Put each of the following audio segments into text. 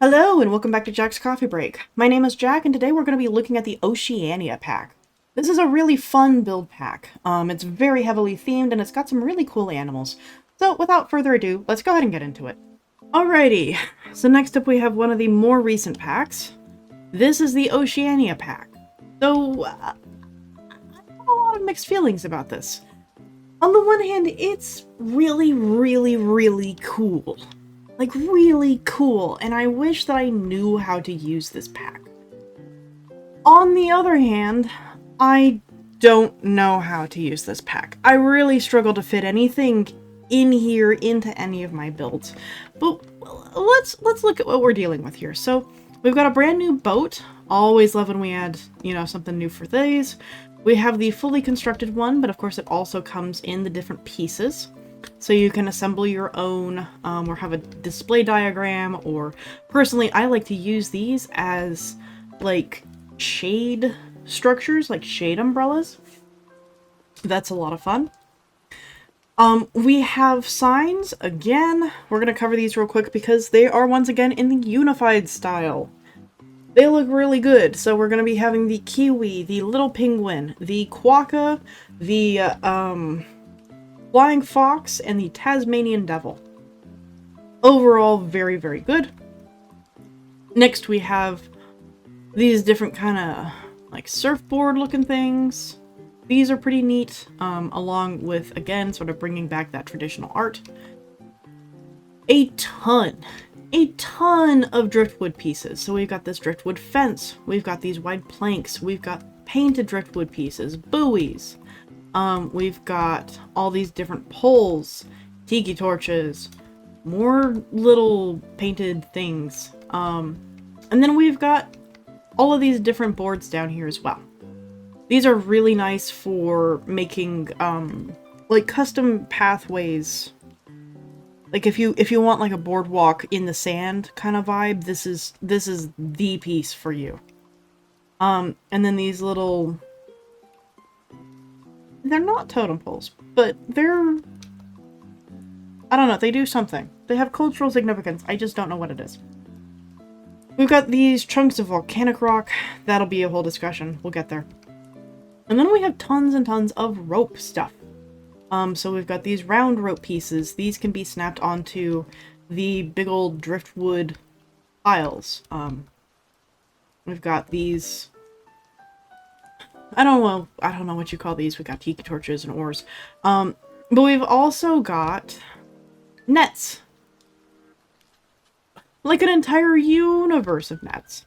Hello and welcome back to Jack's Coffee Break. My name is Jack and today we're going to be looking at the Oceania Pack. This is a really fun build pack. It's very heavily themed and it's got some really cool animals. So without further ado, let's go ahead and get into it. Alrighty, so next up we have one of the more recent packs. This is the Oceania Pack. So, I have a lot of mixed feelings about this. On the one hand, it's really cool. Like, really cool, and I wish that I knew how to use this pack. On the other hand, I don't know how to use this pack. I really struggle to fit anything in here into any of my builds. But let's look at what we're dealing with here. So, we've got a brand new boat. Always love when we add, something new for these. We have the fully constructed one, but of course it also comes in the different pieces. So you can assemble your own, or have a display diagram, or personally, I like to use these as, like, shade structures, like shade umbrellas. That's a lot of fun. We have signs. Again, we're going to cover these real quick because they are once again in the unified style. They look really good. So we're going to be having the kiwi, the little penguin, the quokka, the, flying fox, and the Tasmanian devil. Overall, very good. Next we have these different kind of like surfboard looking things. These are pretty neat, along with, again, sort of bringing back that traditional art. A ton of driftwood pieces. So we've got this driftwood fence, we've got these wide planks, we've got painted driftwood pieces, buoys. We've got all these different poles, tiki torches, more little painted things. And then we've got all of these different boards down here as well. These are really nice for making, like custom pathways. Like if you want like a boardwalk in the sand kind of vibe, this is the piece for you. And then these little, they're not totem poles, but they're, I don't know, they do something. They have cultural significance. I just don't know what it is. We've got these chunks of volcanic rock. That'll be a whole discussion. We'll get there. And then we have tons and tons of rope stuff. So we've got these round rope pieces. These can be snapped onto the big old driftwood piles. We've got these, I don't know what you call these. We got tiki torches and oars. But we've also got nets. Like an entire universe of nets.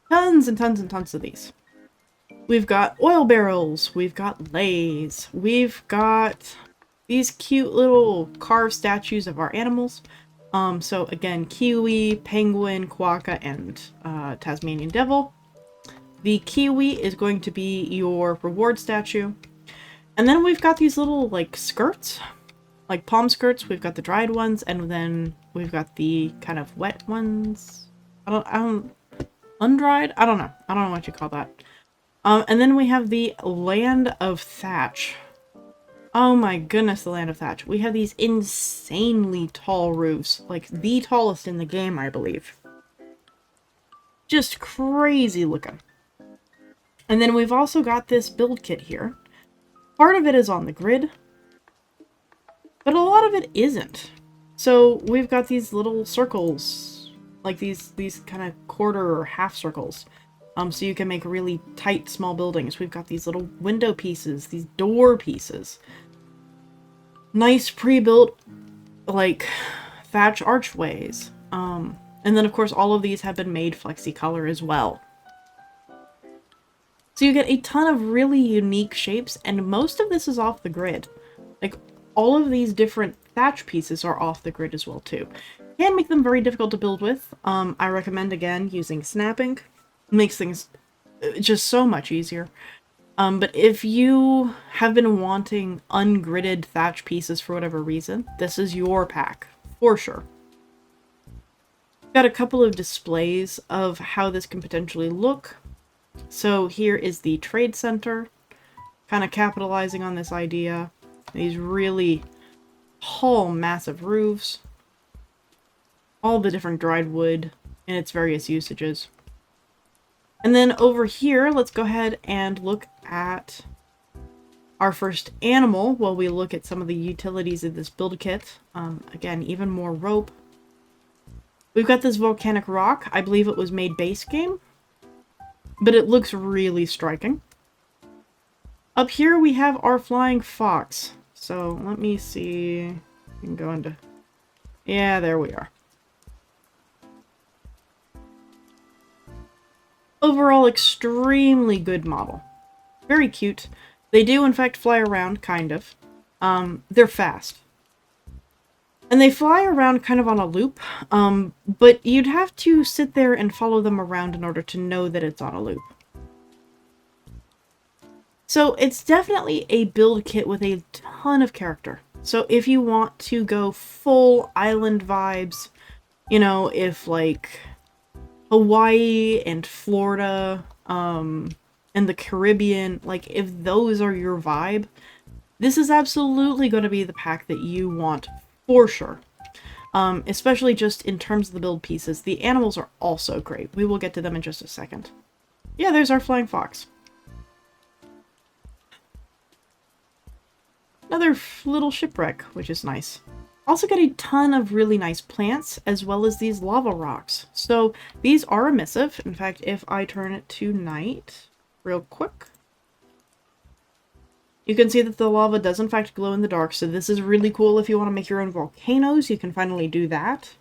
Tons and tons and tons of these. We've got oil barrels, we've got leis, we've got these cute little carved statues of our animals. So again, kiwi, penguin, quokka, and Tasmanian devil. The kiwi is going to be your reward statue. And then we've got these little, like, skirts. Like palm skirts. We've got the dried ones, and then we've got the kind of wet ones. Undried? I don't know. I don't know what you call that. And then we have the land of thatch. Oh my goodness, the land of thatch. We have these insanely tall roofs. Like, the tallest in the game, I believe. Just crazy looking. And then we've also got this build kit here. Part of it is on the grid, but a lot of it isn't. So we've got these little circles, like these kind of quarter or half circles. So you can make really tight, small buildings. We've got these little window pieces, these door pieces. Nice pre-built, like, thatch archways. And then, of course, all of these have been made flexi-color as well. So you get a ton of really unique shapes, and most of this is off the grid. Like, all of these different thatch pieces are off the grid as well, too. Can make them very difficult to build with. I recommend, again, using snapping. Makes things just so much easier. But if you have been wanting ungridded thatch pieces for whatever reason, this is your pack, for sure. Got a couple of displays of how this can potentially look. So here is the trade center, kind of capitalizing on this idea. These really tall, massive roofs. all the different dried wood and its various usages. And then over here, let's go ahead and look at our first animal while we look at some of the utilities of this build kit. Again, even more rope. We've got this volcanic rock. I believe it was made base game, but it looks really striking. Up here we have our flying fox. So let me see. We can go into... Yeah, there we are. Overall, extremely good model. Very cute. They do, in fact, fly around, kind of. They're fast. And they fly around kind of on a loop, but you'd have to sit there and follow them around in order to know that it's on a loop. So it's definitely a build kit with a ton of character. So if you want to go full island vibes, you know, if like Hawaii and Florida, and the Caribbean, like if those are your vibe, this is absolutely going to be the pack that you want for sure. Especially just in terms of the build pieces. The animals are also great. We will get to them in just a second. Yeah, there's our flying fox. Another little shipwreck, which is nice. Also got a ton of really nice plants, as well as these lava rocks. So these are emissive. In fact, if I turn it to night real quick, you can see that the lava does in fact glow in the dark. So this is really cool if you want to make your own volcanoes. You can finally do that.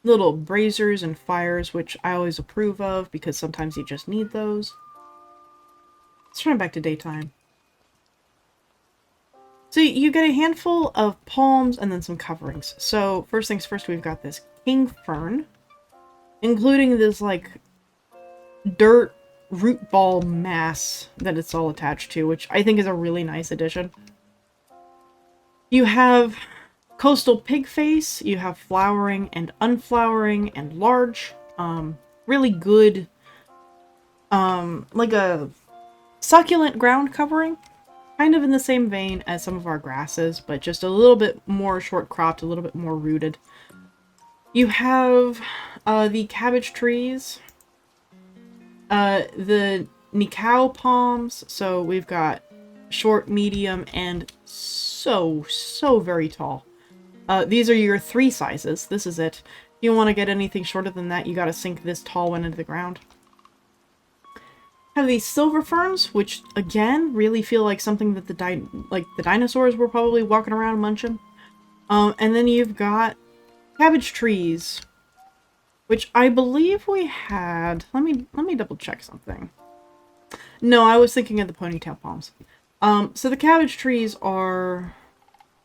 Little braziers and fires, which I always approve of because sometimes you just need those. Let's turn it back to daytime. So you get a handful of palms and then some coverings. So first things first, we've got this king fern, including this like dirt root ball mass that it's all attached to, which I think is a really nice addition. You have coastal pig face, you have flowering and unflowering and large, really good, like a succulent ground covering. Kind of in the same vein as some of our grasses, but just a little bit more short cropped, a little bit more rooted. You have the cabbage trees, the Nikau palms, so we've got short, medium, and so very tall. These are your 3 sizes. This is it. If you want to get anything shorter than that, you gotta sink this tall one into the ground. Have these silver ferns, which again really feel like something that the dinosaurs were probably walking around munching. And then you've got cabbage trees, which I believe we had. Let me double check something. No, I was thinking of the ponytail palms. So the cabbage trees are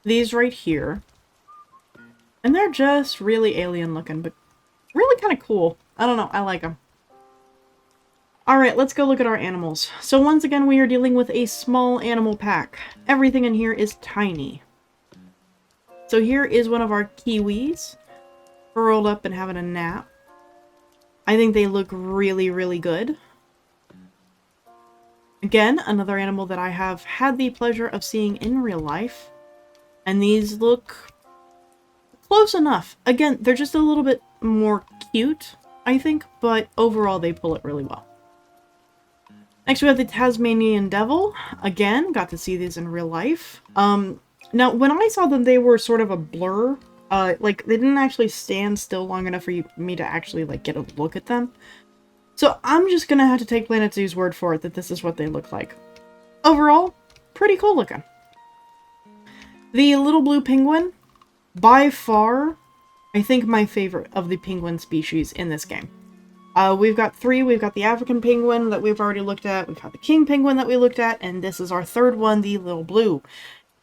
these right here, and they're just really alien looking, but really kind of cool. I don't know. I like them. Alright, let's go look at our animals. So once again, we are dealing with a small animal pack. Everything in here is tiny. So here is one of our kiwis, curled up and having a nap. I think they look really good. Again, another animal that I have had the pleasure of seeing in real life. And these look close enough. Again, they're just a little bit more cute, I think, but overall they pull it really well. Next we have the Tasmanian Devil. Again, got to see these in real life. Now, when I saw them, they were sort of a blur. Like, they didn't actually stand still long enough for me to actually, like, get a look at them. So I'm just gonna have to take Planet Zoo's word for it that this is what they look like. Overall, pretty cool looking. The little blue penguin, by far, I think my favorite of the penguin species in this game. We've got 3. We've got the African penguin that we've already looked at. We've got the king penguin that we looked at. And this is our 3rd one, the little blue.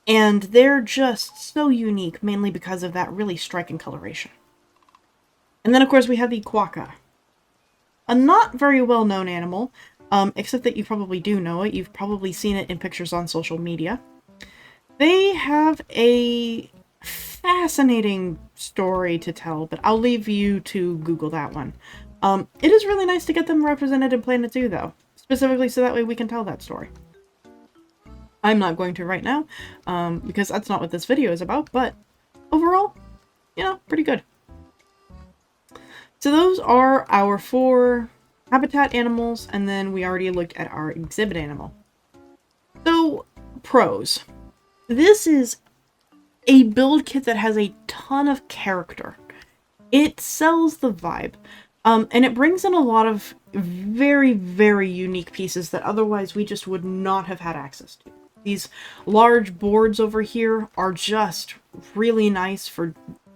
And they're just so unique, mainly because of that really striking coloration. And then, of course, we have the quokka. A not very well-known animal, except that you probably do know it. You've probably seen it in pictures on social media. They have a fascinating story to tell, but I'll leave you to Google that one. It is really nice to get them represented in Planet Zoo, though. Specifically so that way we can tell that story. I'm not going to right now, because that's not what this video is about, but overall, you know, pretty good. So those are our 4 habitat animals, and then we already looked at our exhibit animal. So, pros. This is a build kit that has a ton of character. It sells the vibe, and it brings in a lot of very, very unique pieces that otherwise we just would not have had access to. These large boards over here are just really nice for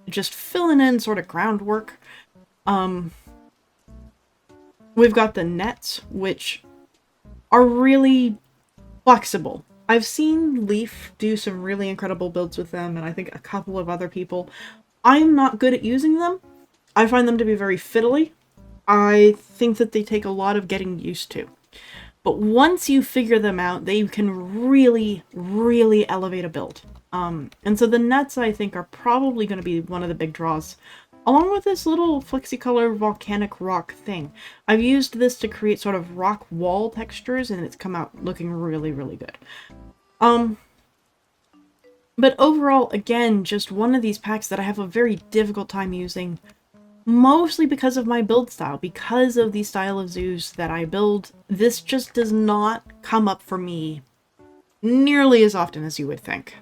just filling in sort of groundwork. We've got the nets, which are really flexible. I've seen Leaf do some really incredible builds with them, and I think a couple of other people. I'm not good at using them. I find them to be very fiddly. I think that they take a lot of getting used to. But once you figure them out, they can really, really elevate a build. And so the nets, I think, are probably going to be one of the big draws, along with this little flexicolor volcanic rock thing. I've used this to create sort of rock wall textures, and it's come out looking really, really good. But overall, again, just one of these packs that I have a very difficult time using, mostly because of my build style, because of the style of zoos that I build. This just does not come up for me nearly as often as you would think.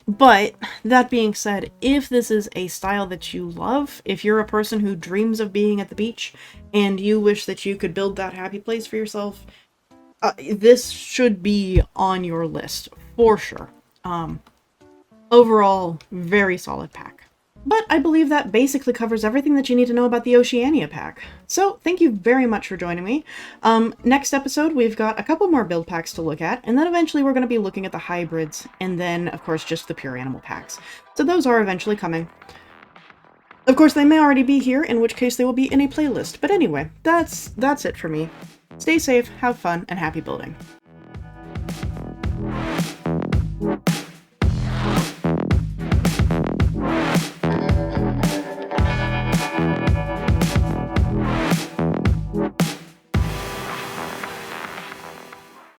But that being said, if this is a style that you love, if you're a person who dreams of being at the beach and you wish that you could build that happy place for yourself, this should be on your list for sure. Overall, very solid pack. But I believe that basically covers everything that you need to know about the Oceania pack. So thank you very much for joining me. Next episode, we've got a couple more build packs to look at, and then eventually we're going to be looking at the hybrids, and then, of course, just the pure animal packs. So those are eventually coming. Of course, they may already be here, in which case they will be in a playlist. But anyway, that's it for me. Stay safe, have fun, and happy building.